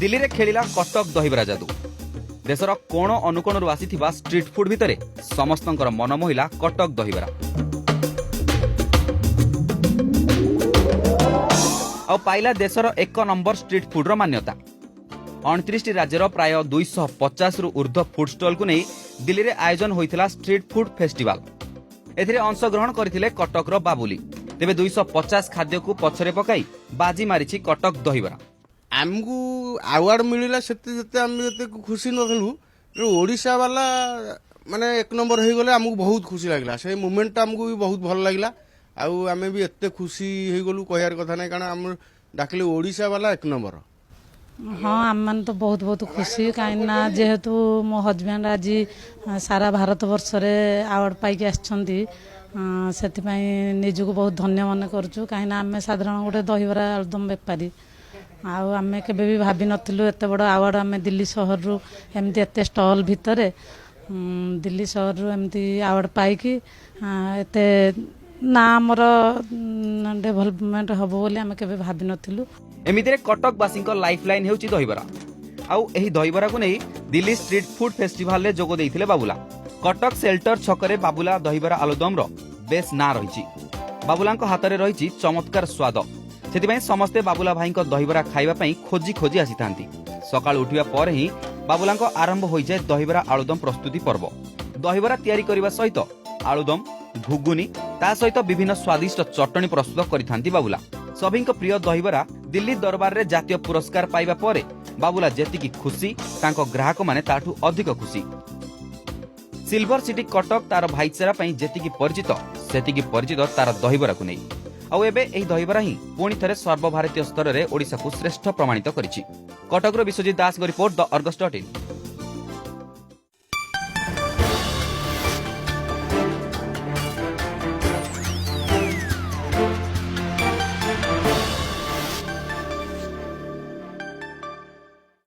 दिल्ली रे खेलिला कटक दहीबरा जादू। देशर कोण अनुकोणरू आसीथिबा स्ट्रीट फूड भितरे समस्तंकर मन मोहिला कटक दहीबरा। आ पाइला देशर 1 नंबर स्ट्रीट फूड रो मान्यता। 29 राज्यर प्राय 250 रु ऊर्ध्व फूड स्टॉल को नहीं दिल्ली रे आयोजन होइथिला स्ट्रीट फूड फेस्टिवल। एथिरे अंशग्रहण करथिले कटकर बाबुली। तेबे 250 खाद्य को पछरे पकाई बाजी मारिछि कटक दहीबरा। आमको अवार्ड मिलला सेते आम खुशी नथलु ओडिशा वाला माने 1 नंबर हो गले हमको बहुत खुशी लागला। से मोमेंट हमको भी बहुत भल लागला। आउ आमे भी एते खुशी हो गलु कहयार कथा नै कारण हम डाकले ओडिशा वाला 1 नंबर। हाँ आम तो बहुत बहुत खुशी कहीं जेहेतु मो हजबैंड आज सारा भारत वर्ष रे अवार्ड पाई आछंती निजको बहुत धन्य मन करूँ कहीं आम साधारण गोटे दहीबरा आलुदम बेपारी आम केबे भी भाभी नथिलु एते बड़ अवार्ड आम दिल्ली सहर रु एमती एते स्टॉल भितरे दिल्ली सहर रु एमती अवार्ड पाई एते ना आमर डेभलपमेंट हबो बोली आम केबे भाभी नथिलु। एमितिरे कटकवासी लाइफलाइन हेउची दहीबरा। आउ एही दहीबरा को नहीं दिल्ली स्ट्रीट फूड फेस्टिवल रे जोग देइथिले बाबुला। कटक सेल्टर छकरे बाबुला दहीबरा आलुदम रो बेस ना रहिछि। बाबुलांको हातरे रहिछि चमत्कार स्वाद। सेतिबाई समस्ते बाबुला भाई दहीबरा खाइबा पई खोजी खोजी आसीथांती। सकाळ उठिबा पर ही बाबुलांको आरंभ होई जाय दहीबरा आलुदम प्रस्तुति पर्व। दहीबरा तयारी करबा सहित आलुदम घुगुनी ता सहित विभिन्न स्वादिष्ट चटनी प्रस्तुत करिथांती बाबुला। सभिंक प्रिय दहीबरा दिल्ली दरबार रे जातीय पुरस्कार पाइबा परे बाबुला जेतिकी खुशी तांको ग्राहक माने ताठू अधिक खुशी। सिल्वर सिटी कटक तार भाईचारा पई जेतिकी परिचित सेतिकी परिचित तार दहीबरा को नै। आउ एबे एही दहीबरा ही पुणी थरे सर्वभारतीय स्तर रे ओडिसा को श्रेष्ठ प्रमाणित करिछि। कटक रो विश्वजीत दास को रिपोर्ट द अर्गस.in।